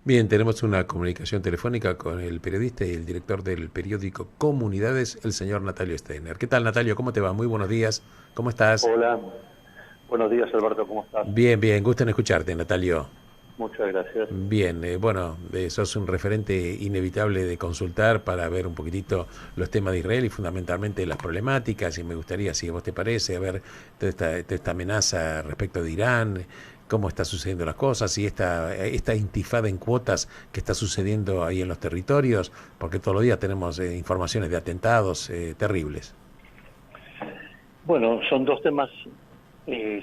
Bien, tenemos una comunicación telefónica con el periodista y el director del periódico Comunidades, el señor Natalio Steiner. ¿Qué tal, Natalio? ¿Cómo te va? Muy buenos días. ¿Cómo estás? Hola, buenos días Alberto, ¿cómo estás? Bien, bien. Gusto en escucharte, Natalio. Muchas gracias. Bien, bueno, sos un referente inevitable de consultar para ver un poquitito los temas de Israel y fundamentalmente las problemáticas. Y me gustaría, si a vos te parece, a ver toda esta amenaza respecto de Irán, cómo está sucediendo las cosas y esta intifada en cuotas que está sucediendo ahí en los territorios, porque todos los días tenemos informaciones de atentados terribles. Bueno, son dos temas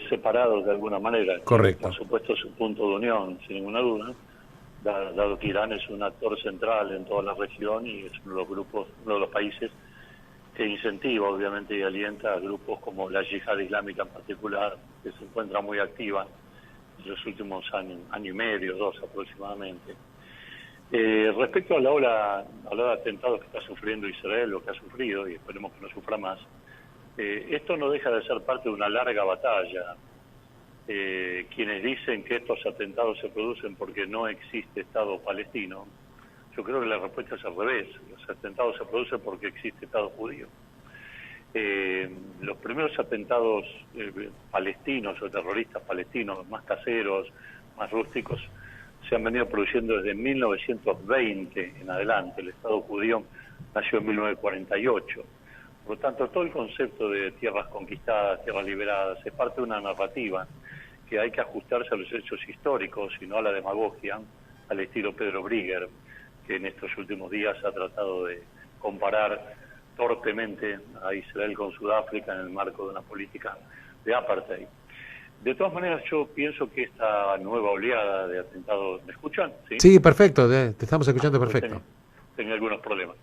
separados de alguna manera. Tienen por Correcto. supuesto su punto de unión, sin ninguna duda, dado que Irán es un actor central en toda la región y es uno de los grupos, uno de los países que incentiva obviamente y alienta a grupos como la yihad islámica en particular, que se encuentra muy activa en los últimos años, año y medio, dos aproximadamente. Respecto a la ola de atentados que está sufriendo Israel, lo que ha sufrido, y esperemos que no sufra más, esto no deja de ser parte de una larga batalla. Quienes dicen que estos atentados se producen porque no existe Estado palestino, yo creo que la respuesta es al revés. Los atentados se producen porque existe Estado judío. Los primeros atentados palestinos o terroristas palestinos, más caseros, más rústicos, se han venido produciendo desde 1920 en adelante. El Estado judío nació en 1948. Por lo tanto, todo el concepto de tierras conquistadas, tierras liberadas, es parte de una narrativa que hay que ajustarse a los hechos históricos y no a la demagogia, al estilo Pedro Brigger, que en estos últimos días ha tratado de comparar torpemente a Israel con Sudáfrica en el marco de una política de apartheid. De todas maneras, yo pienso que esta nueva oleada de atentados... ¿Me escuchan? ¿Sí? Sí, perfecto. Te estamos escuchando Pues perfecto. tenía algunos problemas.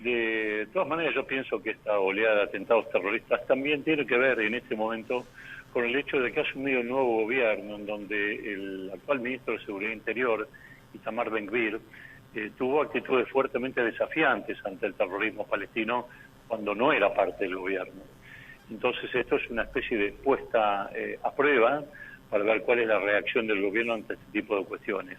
De todas maneras, yo pienso que esta oleada de atentados terroristas también tiene que ver en este momento con el hecho de que ha asumido el nuevo gobierno, en donde el actual ministro de Seguridad Interior, Itamar Ben-Gvir, tuvo actitudes fuertemente desafiantes ante el terrorismo palestino cuando no era parte del gobierno. Entonces esto es una especie de puesta a prueba para ver cuál es la reacción del gobierno ante este tipo de cuestiones.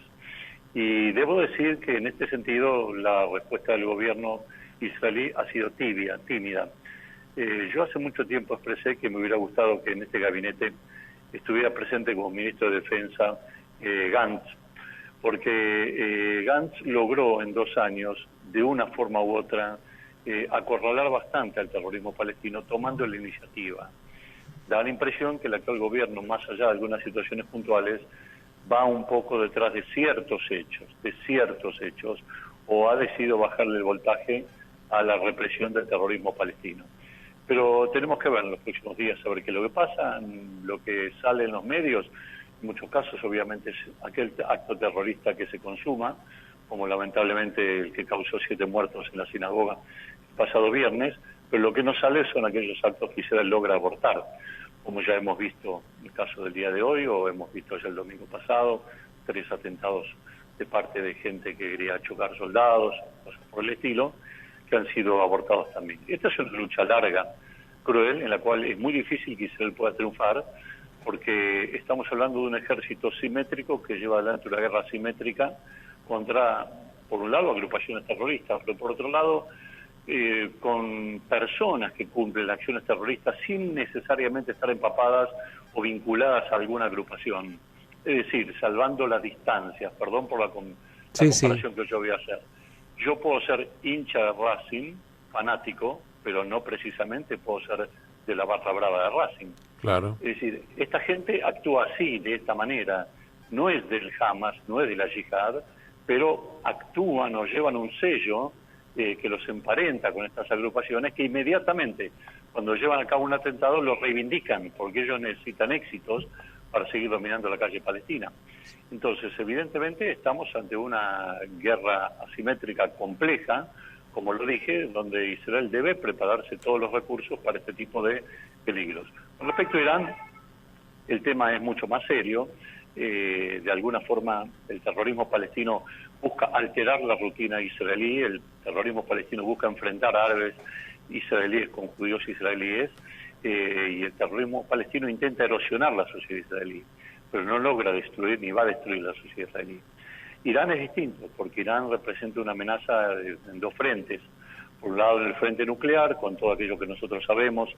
Y debo decir que en este sentido la respuesta del gobierno israelí ha sido tibia, tímida. Yo hace mucho tiempo expresé que me hubiera gustado que en este gabinete estuviera presente como ministro de Defensa Gantz, porque Gantz logró en 2 años, de una forma u otra, acorralar bastante al terrorismo palestino tomando la iniciativa. Da la impresión que el actual gobierno, más allá de algunas situaciones puntuales, va un poco detrás de ciertos hechos, o ha decidido bajarle el voltaje a la represión del terrorismo palestino. Pero tenemos que ver en los próximos días saber qué es lo que pasa, lo que sale en los medios. En muchos casos, obviamente, es aquel acto terrorista que se consuma, como lamentablemente el que causó 7 muertos en la sinagoga el pasado viernes, pero lo que no sale son aquellos actos que Israel logra abortar, como ya hemos visto en el caso del día de hoy, o hemos visto ya el domingo pasado, 3 atentados de parte de gente que quería chocar soldados, cosas por el estilo, que han sido abortados también. Esta es una lucha larga, cruel, en la cual es muy difícil que Israel pueda triunfar, porque estamos hablando de un ejército simétrico que lleva adelante una guerra asimétrica contra, por un lado, agrupaciones terroristas, pero por otro lado, con personas que cumplen acciones terroristas sin necesariamente estar empapadas o vinculadas a alguna agrupación. Es decir, salvando las distancias, perdón por la Sí, sí, comparación que yo voy a hacer. Yo puedo ser hincha de Racing, fanático, pero no precisamente puedo ser de la barra brava de Racing. claro. Es decir, esta gente actúa así, de esta manera. No es del Hamas, no es de la yihad, pero actúan o llevan un sello que los emparenta con estas agrupaciones que inmediatamente, cuando llevan a cabo un atentado, lo reivindican, porque ellos necesitan éxitos para seguir dominando la calle palestina. Entonces, evidentemente, estamos ante una guerra asimétrica compleja, como lo dije, donde Israel debe prepararse todos los recursos para este tipo de peligros. Con respecto a Irán, el tema es mucho más serio. De alguna forma, el terrorismo palestino busca alterar la rutina israelí, el terrorismo palestino busca enfrentar a árabes israelíes con judíos israelíes, y el terrorismo palestino intenta erosionar la sociedad israelí, pero no logra destruir ni va a destruir la sociedad israelí. Irán es distinto, porque Irán representa una amenaza en dos frentes. Por un lado, en el frente nuclear, con todo aquello que nosotros sabemos,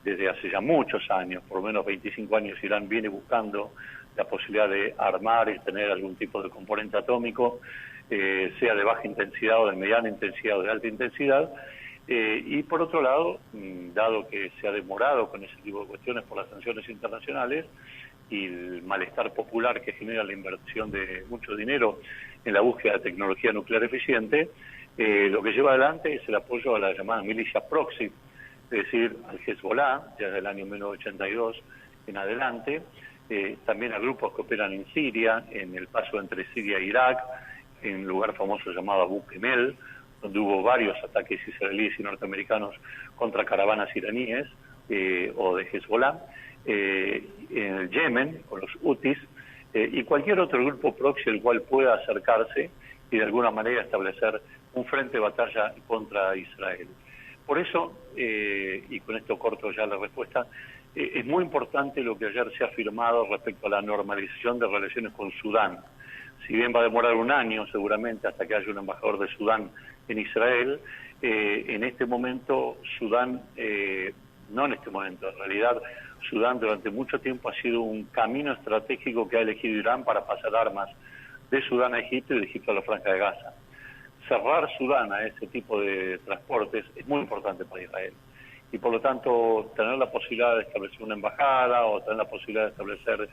desde hace ya muchos años, por lo menos 25 años, Irán viene buscando la posibilidad de armar y tener algún tipo de componente atómico, sea de baja intensidad o de mediana intensidad o de alta intensidad. Y por otro lado, dado que se ha demorado con ese tipo de cuestiones por las sanciones internacionales y el malestar popular que genera la inversión de mucho dinero en la búsqueda de tecnología nuclear eficiente, lo que lleva adelante es el apoyo a la llamada milicia proxy, es decir, al Hezbollah, ya desde el año 1982 en adelante, también a grupos que operan en Siria, en el paso entre Siria e Irak, en un lugar famoso llamado Abu Kemel, donde hubo varios ataques israelíes y norteamericanos contra caravanas iraníes o de Hezbollah, en el Yemen, con los Houthis, y cualquier otro grupo proxy el cual pueda acercarse y de alguna manera establecer un frente de batalla contra Israel. Por eso, y con esto corto ya la respuesta, es muy importante lo que ayer se ha afirmado respecto a la normalización de relaciones con Sudán. Si bien va a demorar un año seguramente hasta que haya un embajador de Sudán en Israel, en este momento Sudán, no en este momento, en realidad Sudán durante mucho tiempo ha sido un camino estratégico que ha elegido Irán para pasar armas de Sudán a Egipto y de Egipto a la Franja de Gaza. Cerrar Sudán a ese tipo de transportes es muy importante para Israel. Y por lo tanto, tener la posibilidad de establecer una embajada o tener la posibilidad de establecer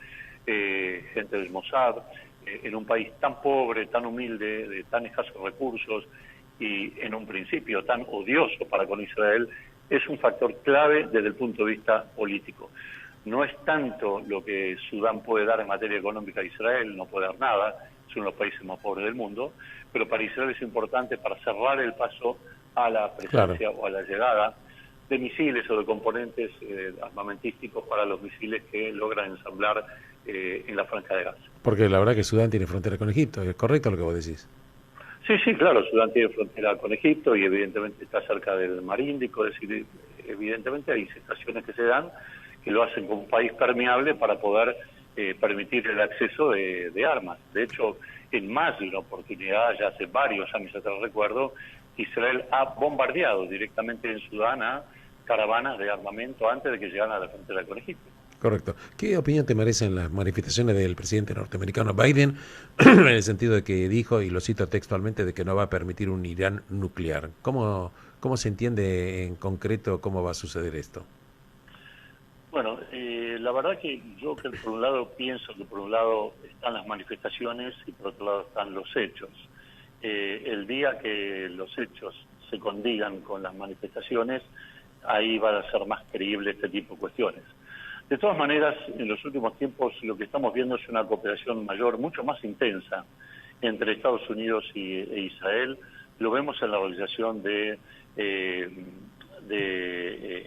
gente del Mossad en un país tan pobre, tan humilde, de tan escasos recursos y en un principio tan odioso para con Israel, es un factor clave desde el punto de vista político. No es tanto lo que Sudán puede dar en materia económica a Israel, no puede dar nada, es uno de los países más pobres del mundo, pero para Israel es importante para cerrar el paso a la presencia o a la llegada de misiles o de componentes armamentísticos para los misiles que logran ensamblar en la Franja de Gaza. Porque la verdad que Sudán tiene frontera con Egipto, ¿es correcto lo que vos decís? Sí, claro, Sudán tiene frontera con Egipto y evidentemente está cerca del Mar Índico, es decir, evidentemente hay situaciones que se dan que lo hacen como un país permeable para poder permitir el acceso de armas. De hecho, en más de una oportunidad, ya hace varios años atrás recuerdo, Israel ha bombardeado directamente en Sudán a caravanas de armamento antes de que llegaran a la frontera con Egipto. Correcto. ¿Qué opinión te merecen las manifestaciones del presidente norteamericano Biden en el sentido de que dijo, y lo cito textualmente, de que no va a permitir un Irán nuclear? ¿Cómo se entiende en concreto cómo va a suceder esto? Bueno, la verdad que yo que por un lado pienso que por un lado están las manifestaciones y por otro lado están los hechos. El día que los hechos se condigan con las manifestaciones, ahí va a ser más creíble este tipo de cuestiones. De todas maneras, en los últimos tiempos lo que estamos viendo es una cooperación mayor, mucho más intensa, entre Estados Unidos e Israel. Lo vemos en la realización de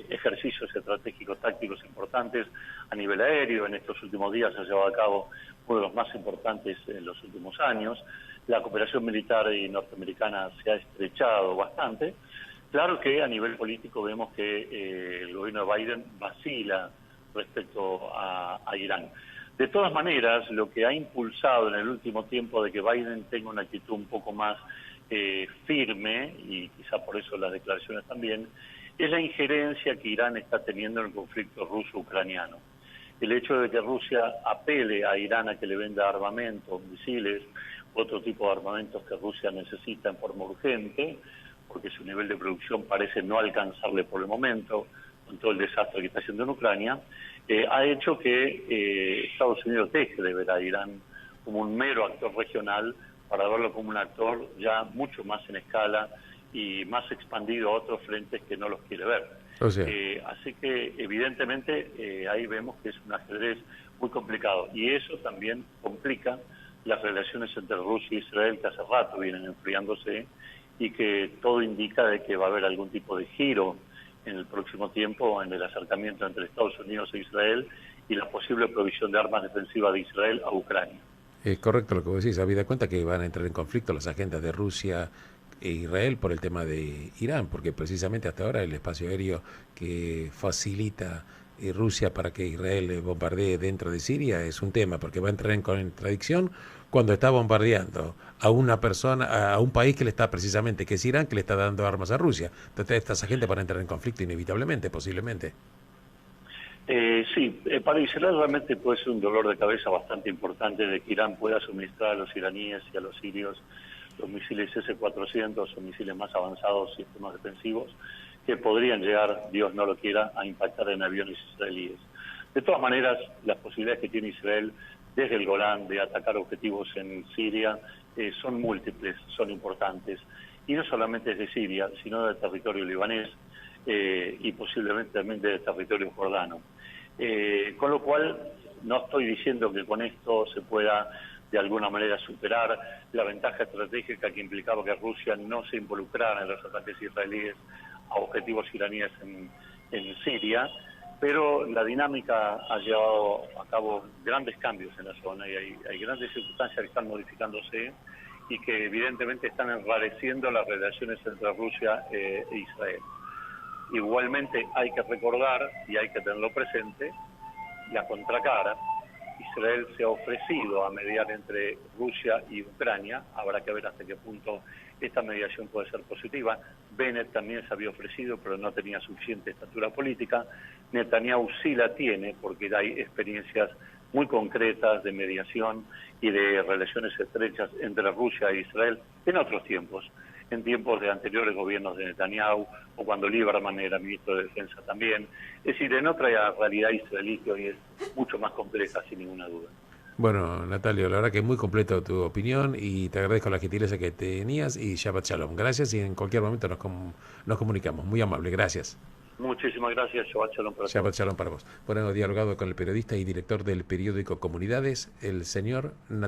ejercicios estratégicos tácticos importantes a nivel aéreo. En estos últimos días se ha llevado a cabo uno de los más importantes en los últimos años. La cooperación militar y norteamericana se ha estrechado bastante. Claro que a nivel político vemos que el gobierno de Biden vacila respecto a Irán. De todas maneras, lo que ha impulsado en el último tiempo de que Biden tenga una actitud un poco más firme, y quizá por eso las declaraciones también, es la injerencia que Irán está teniendo en el conflicto ruso-ucraniano. El hecho de que Rusia apele a Irán a que le venda armamento, misiles, otro tipo de armamentos que Rusia necesita en forma urgente, porque su nivel de producción parece no alcanzarle por el momento, con todo el desastre que está haciendo en Ucrania, ha hecho que Estados Unidos deje de ver a Irán como un mero actor regional para verlo como un actor ya mucho más en escala y más expandido a otros frentes que no los quiere ver. O sea. Así que evidentemente ahí vemos que es un ajedrez muy complicado y eso también complica las relaciones entre Rusia e Israel que hace rato vienen enfriándose y que todo indica de que va a haber algún tipo de giro en el próximo tiempo en el acercamiento entre Estados Unidos e Israel y la posible provisión de armas defensivas de Israel a Ucrania. Es correcto lo que vos decís, habida cuenta que van a entrar en conflicto las agendas de Rusia e Israel por el tema de Irán, porque precisamente hasta ahora el espacio aéreo que facilita y Rusia para que Israel bombardee dentro de Siria es un tema, porque va a entrar en contradicción cuando está bombardeando a una persona, a un país que le está precisamente, que es Irán, que le está dando armas a Rusia. Entonces esta gente van a entrar en conflicto inevitablemente, posiblemente. Sí, para Israel realmente puede ser un dolor de cabeza bastante importante de que Irán pueda suministrar a los iraníes y a los sirios los misiles S-400 o misiles más avanzados, sistemas defensivos, que podrían llegar, Dios no lo quiera, a impactar en aviones israelíes. De todas maneras, las posibilidades que tiene Israel desde el Golán de atacar objetivos en Siria son múltiples, son importantes, y no solamente desde Siria, sino del territorio libanés y posiblemente también del territorio jordano. Con lo cual, no estoy diciendo que con esto se pueda de alguna manera superar la ventaja estratégica que implicaba que Rusia no se involucrara en los ataques israelíes a objetivos iraníes en Siria, pero la dinámica ha llevado a cabo grandes cambios en la zona y hay grandes circunstancias que están modificándose y que evidentemente están enrareciendo las relaciones entre Rusia e Israel. Igualmente hay que recordar y hay que tenerlo presente la contracara. Israel se ha ofrecido a mediar entre Rusia y Ucrania. Habrá que ver hasta qué punto esta mediación puede ser positiva. Bennett también se había ofrecido, pero no tenía suficiente estatura política. Netanyahu sí la tiene, porque hay experiencias muy concretas de mediación y de relaciones estrechas entre Rusia e Israel en otros tiempos, en tiempos de anteriores gobiernos de Netanyahu, o cuando Lieberman era ministro de Defensa también. Es decir, en otra realidad israelí que hoy es mucho más compleja, sin ninguna duda. Bueno, Natalio, la verdad que es muy completa tu opinión y te agradezco la gentileza que tenías y Shabbat Shalom. Gracias y en cualquier momento nos comunicamos. Muy amable, gracias. Muchísimas gracias, Shabbat Shalom para todos. Shabbat Shalom para vos. Bueno, hemos dialogado con el periodista y director del periódico Comunidades, el señor Natalio.